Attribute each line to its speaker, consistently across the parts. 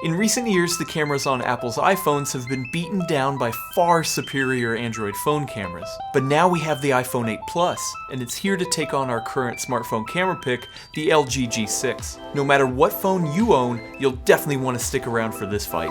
Speaker 1: In recent years, the cameras on Apple's iPhones have been beaten down by far superior Android phone cameras. But now we have the iPhone 8 Plus, and it's here to take on our current smartphone camera pick, the LG G6. No matter what phone you own, you'll definitely want to stick around for this fight.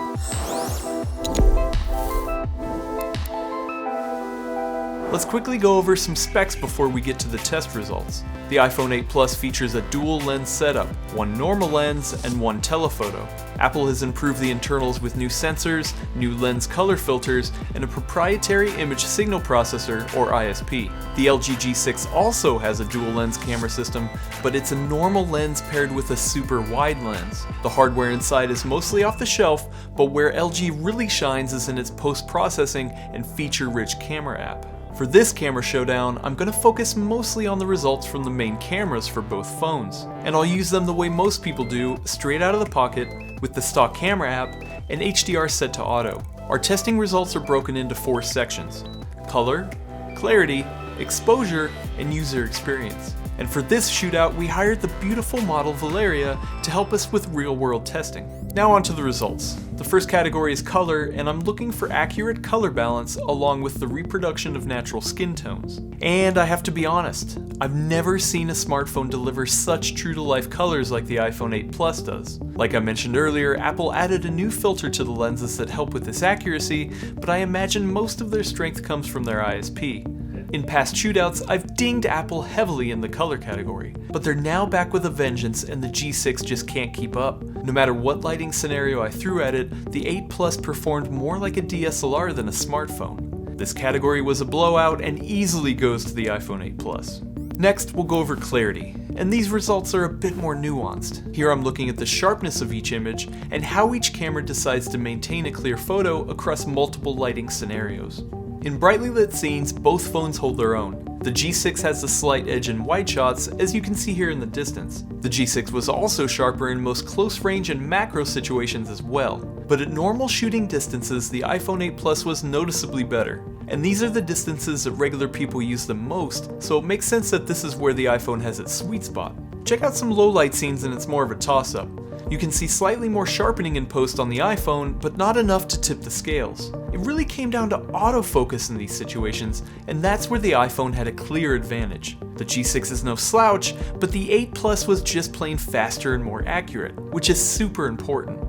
Speaker 1: Let's quickly go over some specs before we get to the test results. The iPhone 8 Plus features a dual lens setup, one normal lens and one telephoto. Apple has improved the internals with new sensors, new lens color filters, and a proprietary image signal processor, or ISP. The LG G6 also has a dual lens camera system, but it's a normal lens paired with a super wide lens. The hardware inside is mostly off the shelf, but where LG really shines is in its post-processing and feature-rich camera app. For this camera showdown, I'm going to focus mostly on the results from the main cameras for both phones. And I'll use them the way most people do, straight out of the pocket, with the stock camera app and HDR set to auto. Our testing results are broken into 4 sections: color, clarity, exposure, and user experience. And for this shootout, we hired the beautiful model Valeria to help us with real-world testing. Now on to the results. The first category is color, and I'm looking for accurate color balance along with the reproduction of natural skin tones. And I have to be honest, I've never seen a smartphone deliver such true-to-life colors like the iPhone 8 Plus does. Like I mentioned earlier, Apple added a new filter to the lenses that help with this accuracy, but I imagine most of their strength comes from their ISP. In past shootouts, I've dinged Apple heavily in the color category, but they're now back with a vengeance and the G6 just can't keep up. No matter what lighting scenario I threw at it, the 8 Plus performed more like a DSLR than a smartphone. This category was a blowout and easily goes to the iPhone 8 Plus. Next, we'll go over clarity, and these results are a bit more nuanced. Here I'm looking at the sharpness of each image and how each camera decides to maintain a clear photo across multiple lighting scenarios. In brightly lit scenes, both phones hold their own. The G6 has a slight edge in wide shots, as you can see here in the distance. The G6 was also sharper in most close range and macro situations as well. But at normal shooting distances, the iPhone 8 Plus was noticeably better. And these are the distances that regular people use the most, so it makes sense that this is where the iPhone has its sweet spot. Check out some low light scenes and it's more of a toss-up. You can see slightly more sharpening in post on the iPhone, but not enough to tip the scales. It really came down to autofocus in these situations, and that's where the iPhone had a clear advantage. The G6 is no slouch, but the 8 Plus was just plain faster and more accurate, which is super important.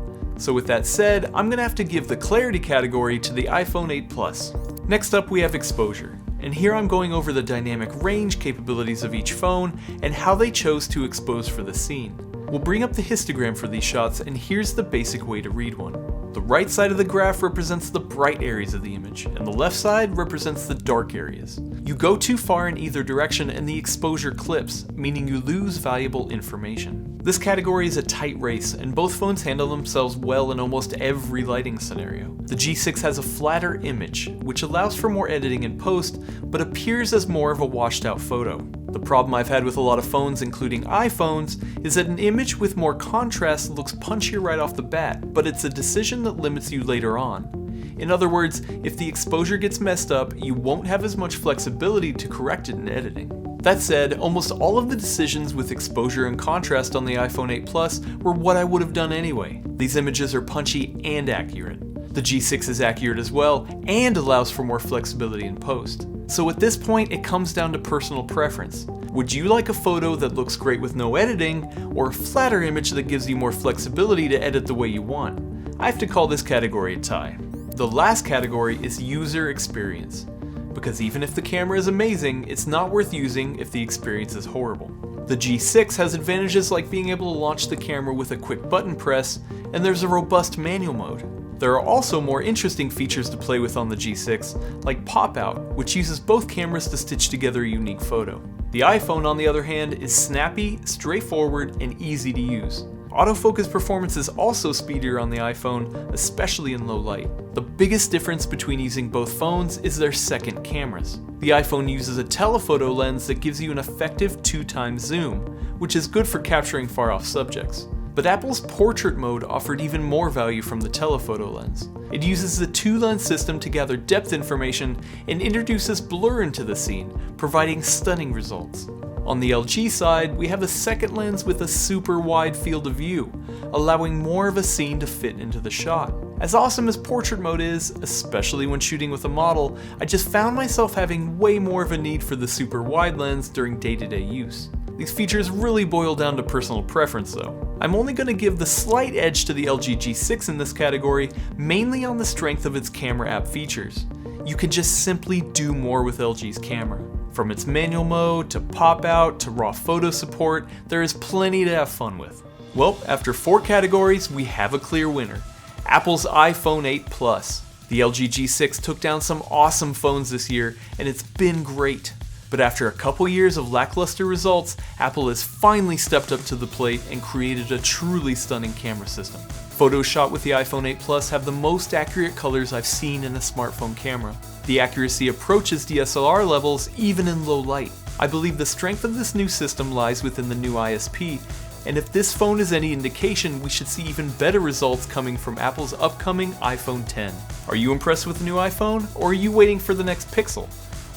Speaker 1: So with that said, I'm gonna have to give the clarity category to the iPhone 8 Plus. Next up we have exposure. And here I'm going over the dynamic range capabilities of each phone and how they chose to expose for the scene. We'll bring up the histogram for these shots, and here's the basic way to read one. The right side of the graph represents the bright areas of the image, and the left side represents the dark areas. You go too far in either direction and the exposure clips, meaning you lose valuable information. This category is a tight race, and both phones handle themselves well in almost every lighting scenario. The G6 has a flatter image, which allows for more editing in post, but appears as more of a washed out photo. The problem I've had with a lot of phones, including iPhones, is that an image with more contrast looks punchier right off the bat, but it's a decision that limits you later on. In other words, if the exposure gets messed up, you won't have as much flexibility to correct it in editing. That said, almost all of the decisions with exposure and contrast on the iPhone 8 Plus were what I would have done anyway. These images are punchy and accurate. The G6 is accurate as well, and allows for more flexibility in post. So at this point, it comes down to personal preference. Would you like a photo that looks great with no editing, or a flatter image that gives you more flexibility to edit the way you want? I have to call this category a tie. The last category is user experience, because even if the camera is amazing, it's not worth using if the experience is horrible. The G6 has advantages like being able to launch the camera with a quick button press, and there's a robust manual mode. There are also more interesting features to play with on the G6, like pop-out, which uses both cameras to stitch together a unique photo. The iPhone, on the other hand, is snappy, straightforward, and easy to use. Autofocus performance is also speedier on the iPhone, especially in low light. The biggest difference between using both phones is their second cameras. The iPhone uses a telephoto lens that gives you an effective 2x zoom, which is good for capturing far-off subjects. But Apple's portrait mode offered even more value from the telephoto lens. It uses the 2-lens system to gather depth information and introduces blur into the scene, providing stunning results. On the LG side, we have a second lens with a super wide field of view, allowing more of a scene to fit into the shot. As awesome as portrait mode is, especially when shooting with a model, I just found myself having way more of a need for the super wide lens during day-to-day use. These features really boil down to personal preference though. I'm only going to give the slight edge to the LG G6 in this category, mainly on the strength of its camera app features. You can just simply do more with LG's camera. From its manual mode, to pop out, to raw photo support, there is plenty to have fun with. Well, after 4 categories, we have a clear winner. Apple's iPhone 8 Plus. The LG G6 took down some awesome phones this year, and it's been great. But after a couple years of lackluster results, Apple has finally stepped up to the plate and created a truly stunning camera system. Photos shot with the iPhone 8 Plus have the most accurate colors I've seen in a smartphone camera. The accuracy approaches DSLR levels even in low light. I believe the strength of this new system lies within the new ISP, and if this phone is any indication, we should see even better results coming from Apple's upcoming iPhone 10. Are you impressed with the new iPhone, or are you waiting for the next Pixel?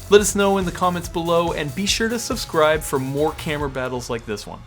Speaker 1: Let us know in the comments below, and be sure to subscribe for more camera battles like this one.